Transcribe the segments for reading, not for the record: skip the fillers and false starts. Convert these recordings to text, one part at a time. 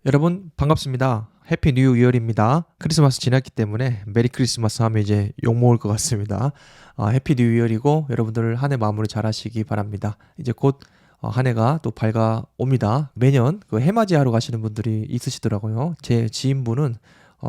여러분 반갑습니다. 해피 뉴 이어입니다. 크리스마스 지났기 때문에 메리 크리스마스 하면 이제 욕먹을 것 같습니다. 해피 뉴 이어이고 여러분들 한 해 마무리 잘 하시기 바랍니다. 이제 곧 한 해가 또 밝아옵니다. 매년 그 해맞이 하러 가시는 분들이 있으시더라고요. 제 지인분은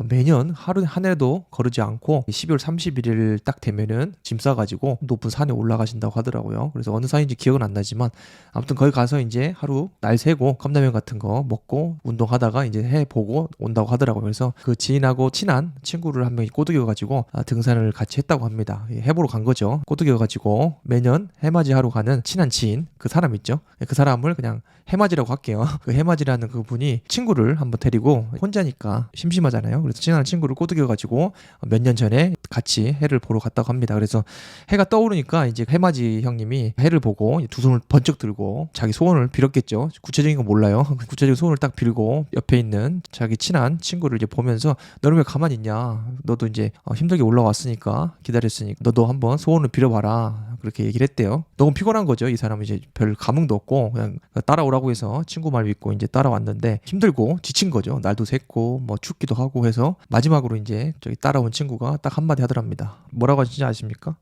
매년 하루 한 해도 거르지 않고 12월 31일 딱 되면은 짐 싸가지고 높은 산에 올라가신다고 하더라고요. 그래서 어느 산인지 기억은 안 나지만 아무튼 거기 가서 이제 하루 날 새고 컵라면 같은 거 먹고 운동하다가 이제 해 보고 온다고 하더라고요. 그래서 그 지인하고 친한 친구를 한 명이 꼬드겨가지고 등산을 같이 했다고 합니다. 해 보러 간 거죠. 꼬드겨가지고 매년 해맞이 하러 가는 친한 지인 그 사람 있죠. 그 사람을 그냥 해맞이라고 할게요. 그 해맞이라는 그분이 친구를 한번 데리고 혼자니까 심심하잖아요. 그래서 친한 친구를 꼬드겨가지고 몇 년 전에 같이 해를 보러 갔다고 합니다. 그래서 해가 떠오르니까 이제 해맞이 형님이 해를 보고 두 손을 번쩍 들고 자기 소원을 빌었겠죠. 구체적인 건 몰라요. 구체적인 소원을 딱 빌고 옆에 있는 자기 친한 친구를 이제 보면서 너는 왜 가만히 있냐? 너도 이제 힘들게 올라왔으니까 기다렸으니까 너도 한번 소원을 빌어봐라. 그렇게 얘기를 했대요. 너무 피곤한 거죠. 이 사람은 이제 별 감흥도 없고 그냥 따라오라고 해서 친구 말 믿고 이제 따라왔는데 힘들고 지친 거죠. 날도 샜고 뭐 춥기도 하고 해서 마지막으로 이제 저기 따라온 친구가 딱 한마디 하더랍니다. 뭐라고 하시는지 아십니까?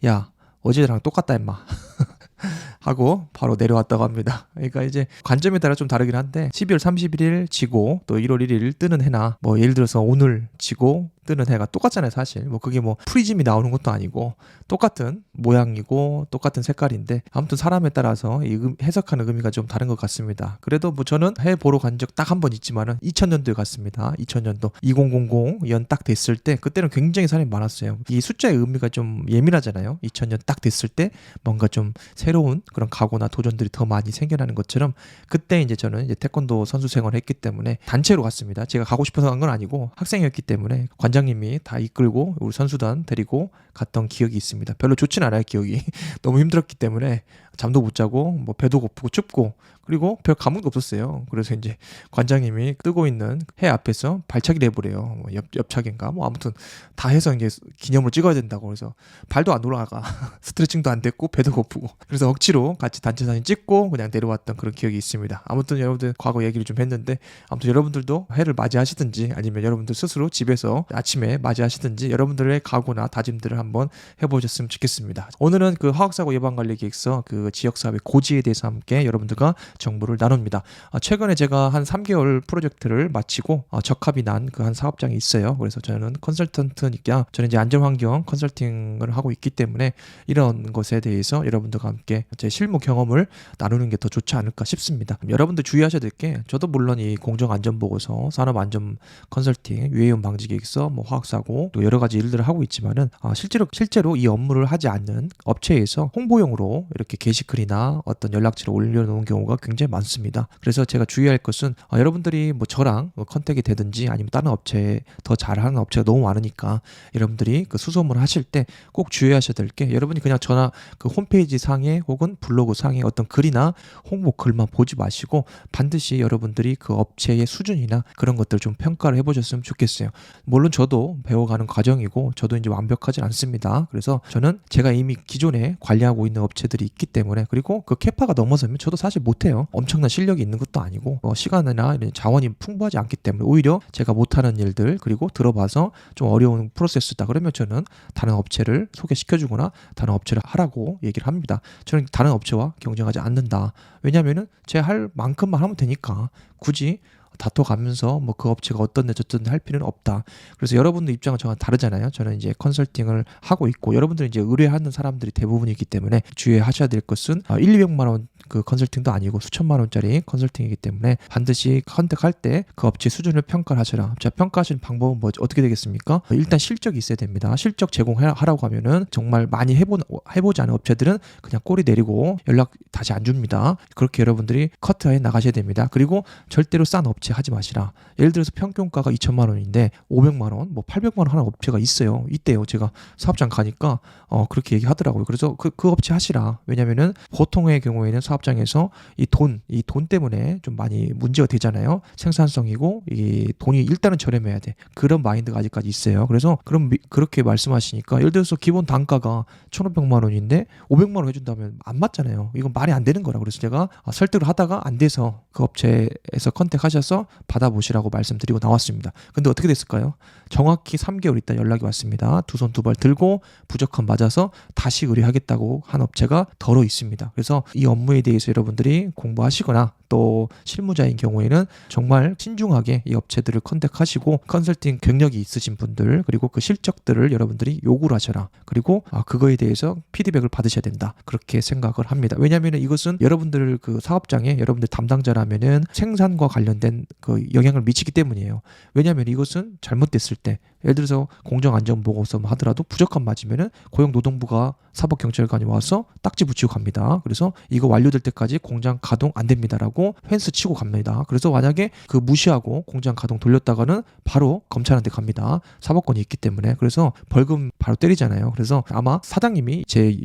야, 어제랑 똑같다 임마. 하고 바로 내려왔다고 합니다. 그러니까 이제 관점에 따라 좀 다르긴 한데 12월 31일 지고 또 1월 1일 뜨는 해나 뭐 예를 들어서 오늘 지고 뜨는 해가 똑같잖아요. 사실 뭐 그게 뭐 프리즘이 나오는 것도 아니고 똑같은 모양이고 똑같은 색깔인데 아무튼 사람에 따라서 이 해석하는 의미가 좀 다른 것 같습니다. 그래도 뭐 저는 해 보러 간 적 딱 한 번 있지만은 2000년도에 갔습니다. 2000년도 2000 연 딱 됐을 때 그때는 굉장히 사람이 많았어요. 이 숫자의 의미가 좀 예민하잖아요. 2000년 딱 됐을 때 뭔가 좀 새로운 그런 각오나 도전들이 더 많이 생겨나는 것처럼 그때 이제 저는 이제 태권도 선수 생활을 했기 때문에 단체로 갔습니다. 제가 가고 싶어서 간 건 아니고 학생이었기 때문에 관장님이 다 이끌고 우리 선수단 데리고 갔던 기억이 있습니다. 별로 좋진 않아요, 기억이. 너무 힘들었기 때문에 잠도 못 자고 뭐 배도 고프고 춥고 그리고 별 감흥도 없었어요. 그래서 이제 관장님이 뜨고 있는 해 앞에서 발차기를 해보래요. 뭐 옆차기인가 뭐 아무튼 다 해서 이제 기념으로 찍어야 된다고. 그래서 발도 안 돌아가 스트레칭도 안 됐고 배도 고프고 그래서 억지로 같이 단체 사진 찍고 그냥 내려왔던 그런 기억이 있습니다. 아무튼 여러분들 과거 얘기를 좀 했는데 아무튼 여러분들도 해를 맞이하시든지 아니면 여러분들 스스로 집에서 아침에 맞이하시든지 여러분들의 각오나 다짐들을 한번 해보셨으면 좋겠습니다. 오늘은 그 화학사고 예방관리계획서 그 지역사업의 고지에 대해서 함께 여러분들과 정보를 나눕니다. 최근에 제가 한 3개월 프로젝트를 마치고 적합이 난 그 한 사업장이 있어요. 그래서 저는 컨설턴트니까 저는 이제 안전환경 컨설팅을 하고 있기 때문에 이런 것에 대해서 여러분들과 함께 제 실무 경험을 나누는 게 더 좋지 않을까 싶습니다. 여러분들 주의하셔야 될 게 저도 물론 이 공정안전보고서, 산업안전 컨설팅, 유해오염 방지계획서, 뭐 화학사고 또 여러 가지 일들을 하고 있지만은 실제로 이 업무를 하지 않는 업체에서 홍보용으로 이렇게 게시글이나 어떤 연락처를 올려놓은 경우가 굉장히 많습니다. 그래서 제가 주의할 것은 여러분들이 뭐 저랑 컨택이 되든지 아니면 다른 업체 더 잘하는 업체가 너무 많으니까 여러분들이 그 수소문을 하실 때 꼭 주의하셔야 될 게 여러분이 그냥 저나 그 홈페이지 상에 혹은 블로그 상에 어떤 글이나 홍보 글만 보지 마시고 반드시 여러분들이 그 업체의 수준이나 그런 것들 좀 평가를 해보셨으면 좋겠어요. 물론 저도 배워가는 과정이고 저도 이제 완벽하진 않습니다. 그래서 저는 제가 이미 기존에 관리하고 있는 업체들이 있기 때문에 그리고 그 캐파가 넘어서면 저도 사실 못해요. 엄청난 실력이 있는 것도 아니고 시간이나 이런 자원이 풍부하지 않기 때문에 오히려 제가 못하는 일들 그리고 들어봐서 좀 어려운 프로세스다 그러면 저는 다른 업체를 소개시켜주거나 다른 업체를 하라고 얘기를 합니다. 저는 다른 업체와 경쟁하지 않는다. 왜냐면은 제가 할 만큼만 하면 되니까 굳이 다퉈가면서 뭐 그 업체가 어떤데 저떤데 할 필요는 없다. 그래서 여러분들 입장은 저랑 다르잖아요. 저는 이제 컨설팅을 하고 있고 여러분들은 이제 의뢰하는 사람들이 대부분이기 때문에 주의하셔야 될 것은 1, 200만 원 그 컨설팅도 아니고 수천만 원짜리 컨설팅이기 때문에 반드시 컨택할 때 그 업체 수준을 평가를 하셔라. 자, 평가하시는 방법은 어떻게 되겠습니까? 일단 실적이 있어야 됩니다. 실적 제공하라고 하면은 정말 많이 해보지 않은 업체들은 그냥 꼬리 내리고 연락 다시 안 줍니다. 그렇게 여러분들이 커트해 나가셔야 됩니다. 그리고 절대로 싼 업체 하지 마시라. 예를 들어서 평균가가 2천만 원인데 500만 원, 뭐 800만 원 하는 업체가 있어요. 이때요. 제가 사업장 가니까 그렇게 얘기하더라고요. 그래서 그 업체 하시라. 왜냐면은 보통의 경우에는 사업장에서 이 돈 때문에 좀 많이 문제가 되잖아요. 생산성이고 이 돈이 일단은 저렴해야 돼. 그런 마인드가 아직까지 있어요. 그래서 그렇게 말씀하시니까 예를 들어서 기본 단가가 1,500만 원인데 500만 원 해준다면 안 맞잖아요. 이건 말이 안 되는 거라. 그래서 제가 설득을 하다가 안 돼서 그 업체에서 컨택하셔서 받아보시라고 말씀드리고 나왔습니다. 근데 어떻게 됐을까요? 정확히 3개월 있다 연락이 왔습니다. 두 손 두 발 들고 부적합 맞아서 다시 의뢰하겠다고 한 업체가 더러 있습니다. 그래서 이 업무에 대해서 여러분들이 공부하시거나 또 실무자인 경우에는 정말 신중하게 이 업체들을 컨택하시고 컨설팅 경력이 있으신 분들 그리고 그 실적들을 여러분들이 요구를 하셔라. 그리고 그거에 대해서 피드백을 받으셔야 된다. 그렇게 생각을 합니다. 왜냐하면 이것은 여러분들 그 사업장에 여러분들 담당자라면은 생산과 관련된 그 영향을 미치기 때문이에요. 왜냐하면 이것은 잘못됐을 때 예를 들어서 공정안전보고서 하더라도 부적합 맞으면은 고용노동부가 사법경찰관이 와서 딱지 붙이고 갑니다. 그래서 이거 완료될 때까지 공장 가동 안 됩니다라고 펜스 치고 갑니다. 그래서 만약에 그 무시하고 공장 가동 돌렸다가는 바로 검찰한테 갑니다. 사법권이 있기 때문에. 그래서 벌금 바로 때리잖아요. 그래서 아마 사장님이 제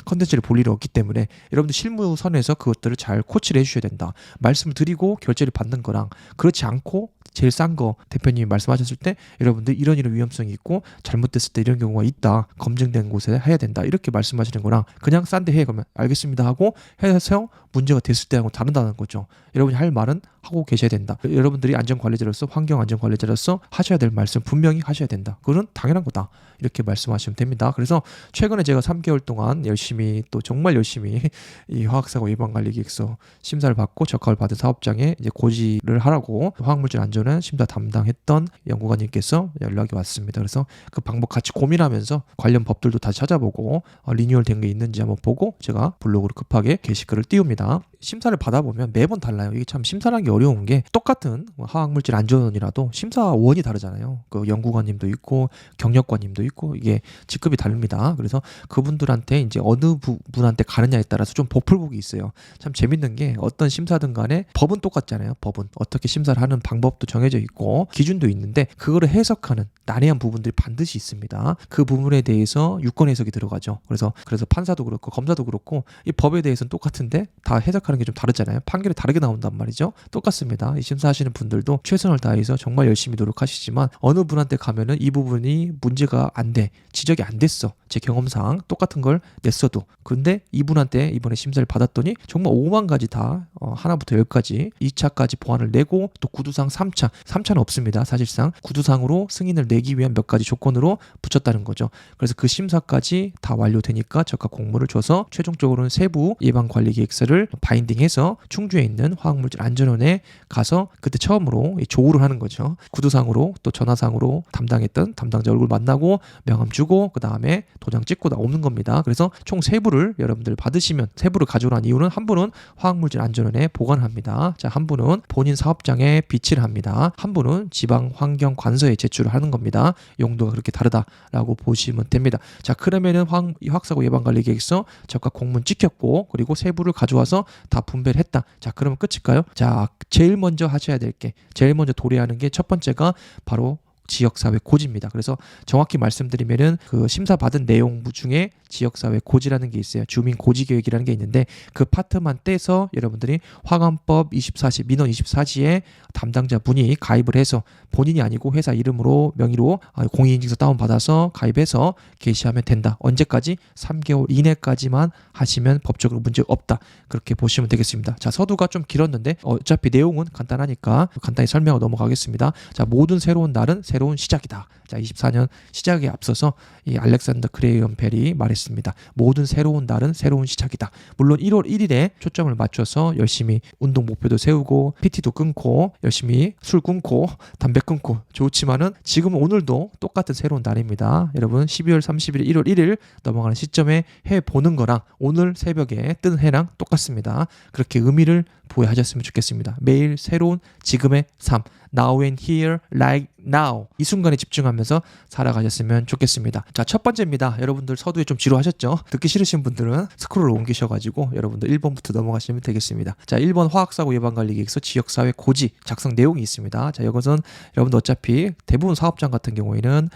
컨텐츠를 볼 일이 없기 때문에 여러분들 실무선에서 그것들을 잘 코치를 해주셔야 된다. 말씀을 드리고 결제를 받는 거랑 그렇지 않고 제일 싼 거 대표님이 말씀하셨을 때 여러분들 이런 위험성이 있고 잘못됐을 때 이런 경우가 있다. 검증된 곳에 해야 된다. 이렇게 말씀하시는 거랑 그냥 싼데 해. 그러면 알겠습니다 하고 해서 문제가 됐을 때하고 다른다는 거죠. 여러분이 할 말은 하고 계셔야 된다. 여러분들이 안전관리자로서 환경안전관리자로서 하셔야 될 말씀 분명히 하셔야 된다. 그건 당연한 거다. 이렇게 말씀하시면 됩니다. 그래서 최근에 제가 3개월 동안 열심히 또 정말 열심히 이 화학사고 예방관리기획서 심사를 받고 적합을 받은 사업장에 이제 고지를 하라고 화학물질 안전은 심사 담당했던 연구관님께서 연락이 왔습니다. 그래서 그 방법 같이 고민하면서 관련 법들도 다시 찾아보고 리뉴얼 된 게 있는지 한번 보고 제가 블로그로 급하게 게시글을 띄웁니다. 심사를 받아보면 매번 달라요. 이게 참 심사라는 게 어려운 게 똑같은 화학물질 안전이라도 심사원이 다르잖아요. 그 연구관님도 있고 경력관님도 있고 이게 직급이 다릅니다. 그래서 그분들한테 이제 어느 분한테 가느냐에 따라서 좀 보풀복이 있어요. 참 재밌는 게 어떤 심사든 간에 법은 똑같잖아요. 법은 어떻게 심사를 하는 방법도 정해져 있고 기준도 있는데 그거를 해석하는 난해한 부분들이 반드시 있습니다. 그 부분에 대해서 유권 해석이 들어가죠. 그래서 판사도 그렇고 검사도 그렇고 이 법에 대해서는 똑같은데 다 해석하는 게 좀 다르잖아요. 판결이 다르게 나온단 말이죠. 똑같습니다. 이 심사하시는 분들도 최선을 다해서 정말 열심히 노력하시지만 어느 분한테 가면은 이 부분이 문제가 안 돼. 지적이 안 됐어. 제 경험상 똑같은 걸 냈어도. 근데 이분한테 이번에 심사를 받았더니 정말 5만 가지 다 하나부터 10까지 2차까지 보완을 내고 또 구두상 3차는 없습니다. 사실상 구두상으로 승인을 내기 위한 몇 가지 조건으로 붙였다는 거죠. 그래서 그 심사까지 다 완료되니까 적합 공모를 줘서 최종적으로는 세부 예방관리계획서를 바인딩해서 충주에 있는 화학물질 안전원에 가서 그때 처음으로 조우를 하는 거죠. 구두상으로 또 전화상으로 담당했던 담당자 얼굴 만나고 명함 주고 그 다음에 도장 찍고 나오는 겁니다. 그래서 총 3부를 여러분들 받으시면 3부를 가져오라는 이유는 한 분은 화학물질 안전원에 보관합니다. 자, 한 분은 본인 사업장에 비치를 합니다. 한 분은 지방환경관서에 제출을 하는 겁니다. 용도가 그렇게 다르다라고 보시면 됩니다. 자, 그러면은 화학사고 예방관리계획서 적합 공문 찍혔고 그리고 3부를 가져와서 다 분배를 했다. 자, 그러면 끝일까요? 자, 제일 먼저 하셔야 될 게 제일 먼저 도래하는 게 첫 번째가 바로 지역사회 고지입니다. 그래서 정확히 말씀드리면은 그 심사받은 내용 중에 지역사회 고지라는 게 있어요. 주민 고지 계획이라는 게 있는데 그 파트만 떼서 여러분들이 화관법 24시 민원 24시에 담당자 분이 가입을 해서 본인이 아니고 회사 이름으로 명의로 공인인증서 다운받아서 가입해서 게시하면 된다. 언제까지? 3개월 이내까지만 하시면 법적으로 문제 없다. 그렇게 보시면 되겠습니다. 자, 서두가 좀 길었는데 어차피 내용은 간단하니까 간단히 설명하고 넘어가겠습니다. 자, 모든 새로운 날은 새로운 시작이다. 자, 24년 시작에 앞서서 이 알렉산더 그레이엄 벨이 말했습니다. 모든 새로운 날은 새로운 시작이다. 물론 1월 1일에 초점을 맞춰서 열심히 운동 목표도 세우고 PT도 끊고 열심히 술 끊고 담배 끊고 좋지만은 지금은 오늘도 똑같은 새로운 날입니다. 여러분 12월 30일 1월 1일 넘어가는 시점에 해 보는 거랑 오늘 새벽에 뜬 해랑 똑같습니다. 그렇게 의미를 부여하셨으면 좋겠습니다. 매일 새로운 지금의 삶 Now and here like now 이 순간에 집중하면서 살아가셨으면 좋겠습니다. 자, 첫 번째입니다. 여러분들 서두에 좀 지루하셨죠? 듣기 싫으신 분들은 스크롤을 옮기셔가지고 여러분들 1번부터 넘어가시면 되겠습니다. 자, 1번 화학사고 예방관리계획서 지역사회 고지 작성 내용이 있습니다. 자, 이것은 여러분들 어차피 대부분 사업장 같은 경우에는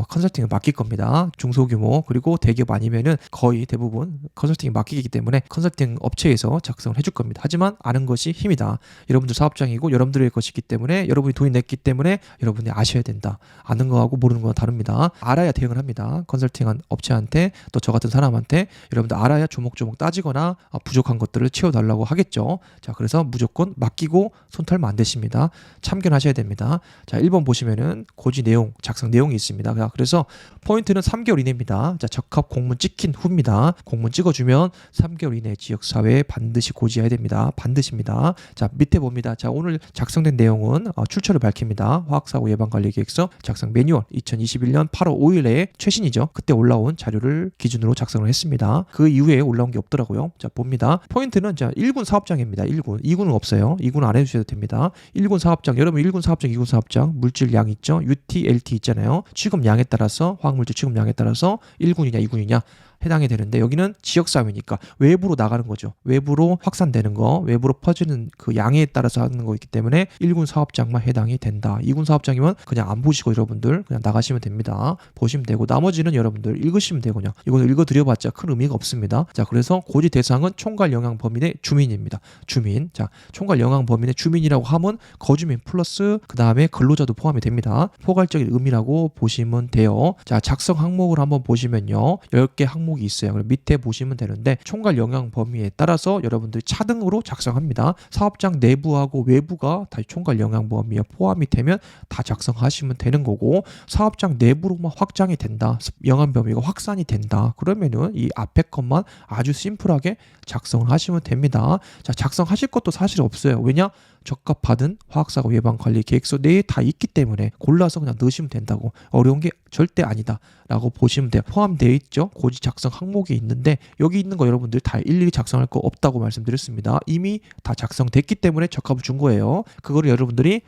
컨설팅을 맡길 겁니다. 중소규모 그리고 대기업 아니면은 거의 대부분 컨설팅이 맡기기 때문에 컨설팅 업체에서 작성을 해줄 겁니다. 하지만 아는 것이 힘이다. 여러분들 사업장이고 여러분들의 것이기 때문에 여러분이 돈이 냈기 때문에 여러분이 아셔야 된다. 아는 거하고 모르는 거는 다릅니다. 알아야 대응을 합니다. 컨설팅한 업체한테 또 저 같은 사람한테 여러분들 알아야 조목조목 따지거나 부족한 것들을 채워달라고 하겠죠. 자, 그래서 무조건 맡기고 손 털면 안 되십니다. 참견하셔야 됩니다. 자, 1번 보시면은 고지 내용, 작성 내용이 있습니다. 그래서 포인트는 3개월 이내입니다. 자, 적합 공문 찍힌 후입니다. 공문 찍어주면 3개월 이내 지역사회에 반드시 고지해야 됩니다. 반드시입니다. 자, 밑에 봅니다. 자, 오늘 작성된 내용은 출처를 밝힙니다. 화학사고 예방관리계획서 작성 매뉴얼 2021년 8월 5일에 최신이죠. 그때 올라온 자료를 기준으로 작성을 했습니다. 그 이후에 올라온 게 없더라고요. 자, 봅니다. 포인트는 자 1군 사업장입니다. 1군. 2군은 없어요. 2군 안 해주셔도 됩니다. 1군 사업장, 여러분 1군 사업장, 2군 사업장 물질 양 있죠. UT, LT 있잖아요. 취급량에 따라서 화학물질 취급량에 따라서 1군이냐 2군이냐 해당이 되는데 여기는 지역사회니까 외부로 나가는 거죠. 외부로 확산되는 거, 외부로 퍼지는 그 양에 따라서 하는 거이기 때문에 1군 사업장만 해당이 된다. 2군 사업장이면 그냥 안 보시고 여러분들 그냥 나가시면 됩니다. 보시면 되고 나머지는 여러분들 읽으시면 되고요. 이거는 읽어드려봤자 큰 의미가 없습니다. 자, 그래서 고지 대상은 총괄 영향 범위 내 주민입니다. 주민. 자, 총괄 영향 범위 내 주민이라고 하면 거주민 플러스 그 다음에 근로자도 포함이 됩니다. 포괄적인 의미라고 보시면 돼요. 자, 작성 항목을 한번 보시면요. 10개 항목이 있어요. 그럼 밑에 보시면 되는데 총괄 영향 범위에 따라서 여러분들이 차등으로 작성합니다. 사업장 내부하고 외부가 다 총괄 영향 범위에 포함이 되면 다 작성하시면 되는 거고 사업장 내부로만 확장이 된다. 영향 범위가 확산이 된다. 그러면은 이 앞에 것만 아주 심플하게 작성을 하시면 됩니다. 자, 작성하실 것도 사실 없어요. 왜냐? 적합받은 화학사고 예방관리 계획서 내에 다 있기 때문에 골라서 그냥 넣으시면 된다고. 어려운 게 절대 아니다 라고 보시면 돼요. 포함되어 있죠. 고지 작성 항목이 있는데 여기 있는 거 여러분들 다 일일이 작성할 거 없다고 말씀드렸습니다. 이미 다 작성됐기 때문에 적합을 준 거예요. 그거를 여러분들이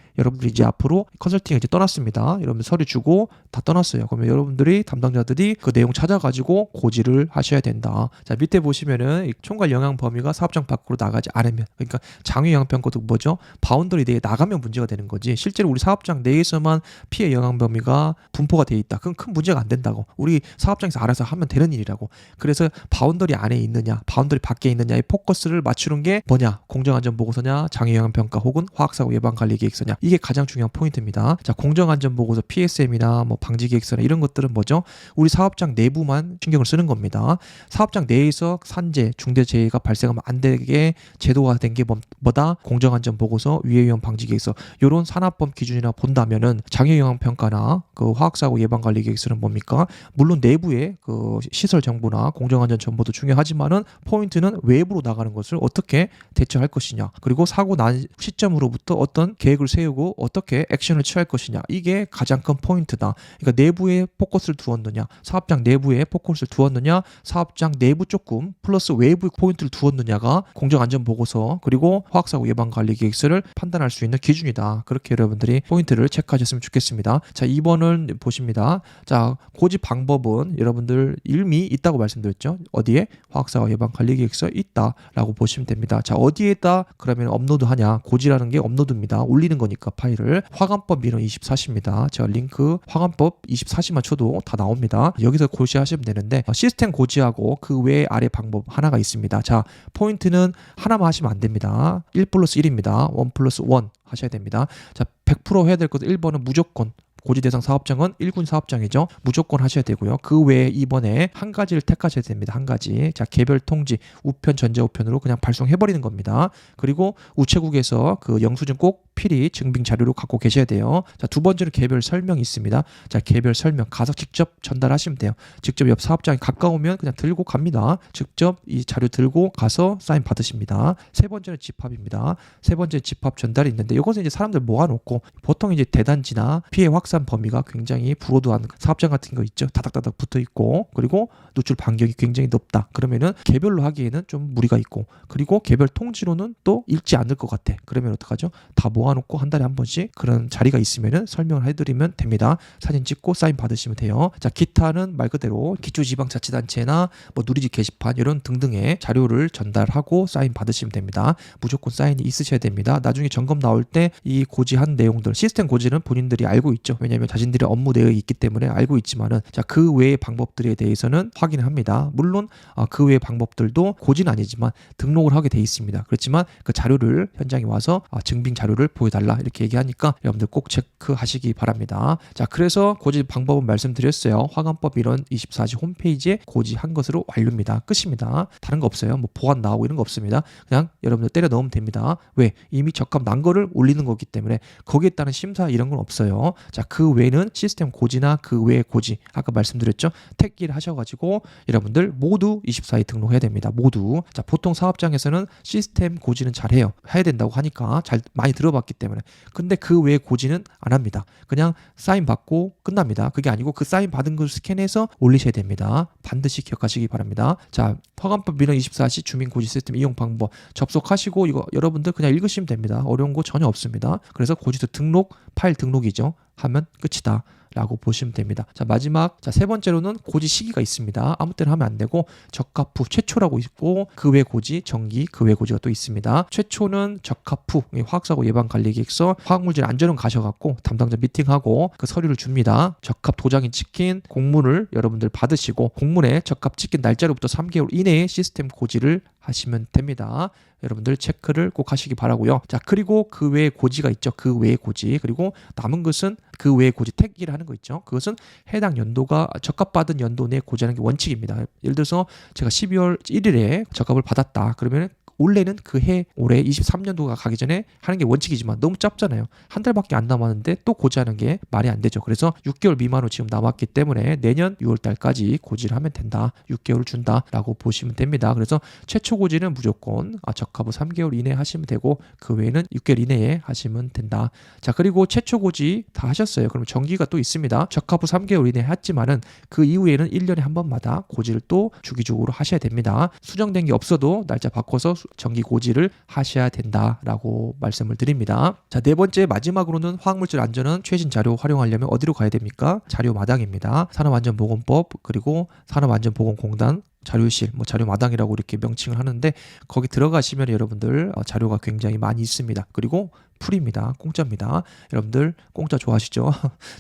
이제 앞으로 컨설팅을 이제 떠났습니다. 여러분들 서류 주고 다 떠났어요. 그러면 여러분들이 담당자들이 그 내용 찾아가지고 고지를 하셔야 된다. 자, 밑에 보시면은 총괄 영향 범위가 사업장 밖으로 나가지 않으면, 그러니까 장외 영향평가도 뭐죠? 바운더리 내에 나가면 문제가 되는 거지. 실제로 우리 사업장 내에서만 피해 영향 범위가 분포가 돼 있다. 그건 큰 문제가 안 된다고. 우리 사업장에서 알아서 하면 되는 일이라고. 그래서 바운더리 안에 있느냐, 바운더리 밖에 있느냐의 포커스를 맞추는 게 뭐냐? 공정안전 보고서냐, 장애 영향 평가 혹은 화학사고 예방 관리 계획서냐. 이게 가장 중요한 포인트입니다. 자, 공정안전 보고서 PSM이나 뭐 방지 계획서나 이런 것들은 뭐죠? 우리 사업장 내부만 신경을 쓰는 겁니다. 사업장 내에서 산재, 중대재해가 발생하면 안 되게 제도가 된 게 뭐다? 공정안전 보고서, 위해위험 방지 계획서. 이런 산업법 기준이나 본다면은 장애 영향 평가나 그 화학사고 예방 관리 계획서는 뭡니까? 물론 내부의 그 시설 정보나 공정안전 정보도 중요하지만은 포인트는 외부로 나가는 것을 어떻게 대처할 것이냐. 그리고 사고 난 시점으로부터 어떤 계획을 세우고 어떻게 액션을 취할 것이냐. 이게 가장 큰 포인트다. 그러니까 내부에 포커스를 두었느냐, 사업장 내부에 포커스를 두었느냐, 사업장 내부 조금 플러스 외부 포인트를 두었느냐가 공정안전 보고서 그리고 화학사고 예방 관리 계획서를 판단할 수 있는 기준이다. 그렇게 여러분들이 포인트를 체크하셨으면 좋겠습니다. 자, 2번은 보십니다. 자, 고지 방법은 여러분들 이미 있다고 말씀드렸죠. 어디에? 화학사고 예방 관리 계획서 있다라고 보시면 됩니다. 자, 어디에다 그러면 업로드하냐? 고지라는 게 업로드입니다. 올리는 거니까 파일을. 화관법 민원 24시입니다. 제가 링크 화관법 24시만 쳐도 다 나옵니다. 여기서 고지하시면 되는데 시스템 고지하고 그 외에 아래 방법 하나가 있습니다. 자, 포인트는 하나만 하시면 안 됩니다. 1+1입니다. 1+1 하셔야 됩니다. 자, 100% 해야 될 것은 1번은 무조건 고지 대상 사업장은 1군 사업장이죠. 무조건 하셔야 되고요. 그 외에 2번에 한 가지를 택하셔야 됩니다. 한 가지. 자, 개별 통지 우편 전자우편으로 그냥 발송해버리는 겁니다. 그리고 우체국에서 그 영수증 꼭 필히 증빙 자료로 갖고 계셔야 돼요. 자, 두 번째로 개별 설명이 있습니다. 자, 개별 설명 가서 직접 전달하시면 돼요. 직접 옆 사업장에 가까우면 그냥 들고 갑니다. 직접 이 자료 들고 가서 사인 받으십니다. 세 번째는 집합입니다. 세 번째 집합 전달이 있는데 이것은 이제 사람들 모아놓고 보통 이제 대단지나 피해 확산 범위가 굉장히 불호도한 사업장 같은 거 있죠. 다닥다닥 붙어 있고 그리고 노출 반경이 굉장히 높다. 그러면은 개별로 하기에는 좀 무리가 있고 그리고 개별 통지로는 또 읽지 않을 것 같아. 그러면 어떡하죠? 다 모아 모아놓고 한 달에 한 번씩 그런 자리가 있으면은 설명을 해드리면 됩니다. 사진 찍고 사인 받으시면 돼요. 자, 기타는 말 그대로 기초지방자치단체나 뭐 누리집 게시판 이런 등등의 자료를 전달하고 사인 받으시면 됩니다. 무조건 사인이 있으셔야 됩니다. 나중에 점검 나올 때 이 고지한 내용들, 시스템 고지는 본인들이 알고 있죠. 왜냐하면 자신들의 업무 내역이 있기 때문에 알고 있지만은 자, 그 외의 방법들에 대해서는 확인을 합니다. 물론 그 외의 방법들도 고지는 아니지만 등록을 하게 돼 있습니다. 그렇지만 그 자료를 현장에 와서 증빙 자료를 보여달라 이렇게 얘기하니까 여러분들 꼭 체크하시기 바랍니다. 자, 그래서 고지 방법은 말씀드렸어요. 화관법 일원 24시 홈페이지에 고지한 것으로 완료입니다. 끝입니다. 다른 거 없어요. 뭐 보안 나오고 이런 거 없습니다. 그냥 여러분들 때려 넣으면 됩니다. 왜? 이미 적합 난 거를 올리는 거기 때문에 거기에 따른 심사 이런 건 없어요. 자, 그 외에는 시스템 고지나 그 외의 고지 아까 말씀드렸죠. 택일 하셔가지고 여러분들 모두 24에 등록해야 됩니다. 모두. 자, 보통 사업장에서는 시스템 고지는 잘해요. 해야 된다고 하니까 잘 많이 들어봤기 때문에. 근데 그 외의 고지는 안 합니다. 그냥 사인 받고 끝납니다. 그게 아니고 그 사인 받은 걸 스캔해서 올리셔야 됩니다. 반드시 기억하시기 바랍니다. 자, 화관법 민원 24시 주민고지 시스템 이용 방법 접속하시고 이거 여러분들 그냥 읽으시면 됩니다. 어려운 거 전혀 없습니다. 그래서 고지서 등록, 파일 등록이죠. 하면 끝이다 라고 보시면 됩니다. 자, 마지막 세 번째로는 고지 시기가 있습니다. 아무 때나 하면 안 되고 적합 후 최초라고 있고 그 외 고지, 정기 그 외 고지가 또 있습니다. 최초는 적합 후 화학사고 예방관리계획서 화학물질 안전원 가셔갖고 담당자 미팅하고 그 서류를 줍니다. 적합 도장이 찍힌 공문을 여러분들 받으시고 공문에 적합 찍힌 날짜로부터 3개월 이내에 시스템 고지를 하시면 됩니다. 여러분들 체크를 꼭 하시기 바라고요. 자, 그리고 그 외에 고지가 있죠. 그 외의 고지. 그리고 남은 것은 그 외의 고지 택기를 하는 거 있죠. 그것은 해당 연도가 적합받은 연도 내에 고지하는 게 원칙입니다. 예를 들어서 제가 12월 1일에 적합을 받았다. 그러면 원래는 그 해 올해 23년도가 가기 전에 하는 게 원칙이지만 너무 짧잖아요. 한 달밖에 안 남았는데 또 고지하는 게 말이 안 되죠. 그래서 6개월 미만으로 지금 남았기 때문에 내년 6월 달까지 고지를 하면 된다. 6개월을 준다라고 보시면 됩니다. 그래서 최초 고지는 무조건 적합 후 3개월 이내에 하시면 되고 그 외에는 6개월 이내에 하시면 된다. 자, 그리고 최초 고지 다 하셨어요. 그러면 정기가 또 있습니다. 적합 후 3개월 이내에 했지만은 그 이후에는 1년에 한 번마다 고지를 또 주기적으로 하셔야 됩니다. 수정된 게 없어도 날짜 바꿔서 정기 고지를 하셔야 된다라고 말씀을 드립니다. 자, 네 번째 마지막으로는 화학물질 안전은 최신 자료 활용하려면 어디로 가야 됩니까? 자료 마당입니다. 산업안전보건법 그리고 산업안전보건공단 자료실, 자료마당이라고 이렇게 명칭을 하는데 거기 들어가시면 여러분들 자료가 굉장히 많이 있습니다. 그리고 풀입니다. 공짜입니다. 여러분들 공짜 좋아하시죠?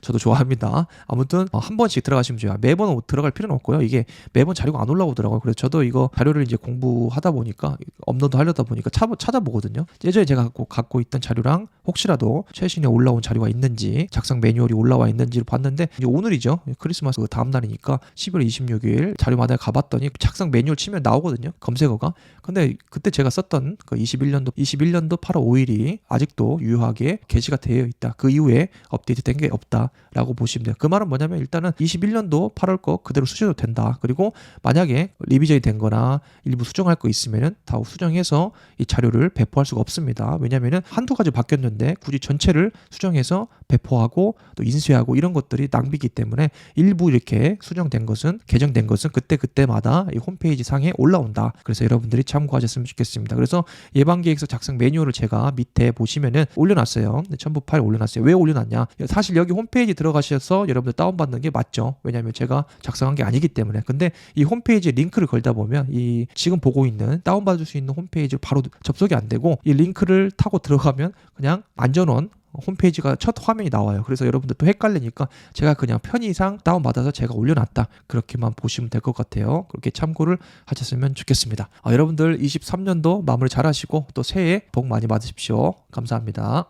저도 좋아합니다. 아무튼 한 번씩 들어가시면 좋아요. 매번 들어갈 필요는 없고요. 이게 매번 자료가 안 올라오더라고요. 그래서 저도 이거 자료를 이제 공부하다 보니까 업로드 하려다 보니까 찾아보거든요. 예전에 제가 갖고 있던 자료랑 혹시라도 최신에 올라온 자료가 있는지 작성 매뉴얼이 올라와 있는지를 봤는데 이제 오늘이죠. 크리스마스 그 다음 날이니까 11월 26일 자료마다에 가봤더니 작성 매뉴얼 치면 나오거든요. 검색어가. 근데 그때 제가 썼던 그 21년도 8월 5일이 아직도 유효하게 게시가 되어 있다. 그 이후에 업데이트 된 게 없다라고 보시면 돼요. 그 말은 뭐냐면 일단은 21년도 8월 거 그대로 쓰셔도 된다. 그리고 만약에 리비전이 된 거나 일부 수정할 거 있으면은 다 수정해서 이 자료를 배포할 수가 없습니다. 왜냐면은 한두 가지 바뀌었는데 굳이 전체를 수정해서 배포하고 또 인쇄하고 이런 것들이 낭비이기 때문에 일부 이렇게 수정된 것은 개정된 것은 그때마다 이 홈페이지 상에 올라온다. 그래서 여러분들이 참고하셨으면 좋겠습니다. 그래서 예방계획서 작성 매뉴얼을 제가 밑에 보시면은 올려놨어요. 첨부 파일 올려놨어요. 왜 올려놨냐? 사실 여기 홈페이지 들어가셔서 여러분들 다운받는 게 맞죠. 왜냐하면 제가 작성한 게 아니기 때문에. 근데 이 홈페이지에 링크를 걸다 보면 이 지금 보고 있는 다운받을 수 있는 홈페이지를 바로 접속이 안 되고 이 링크를 타고 들어가면 그냥 안전원 홈페이지가 첫 화면이 나와요. 그래서 여러분들 또 헷갈리니까 제가 그냥 편의상 다운받아서 제가 올려놨다. 그렇게만 보시면 될 것 같아요. 그렇게 참고를 하셨으면 좋겠습니다. 여러분들 23년도 마무리 잘 하시고 또 새해 복 많이 받으십시오. 감사합니다.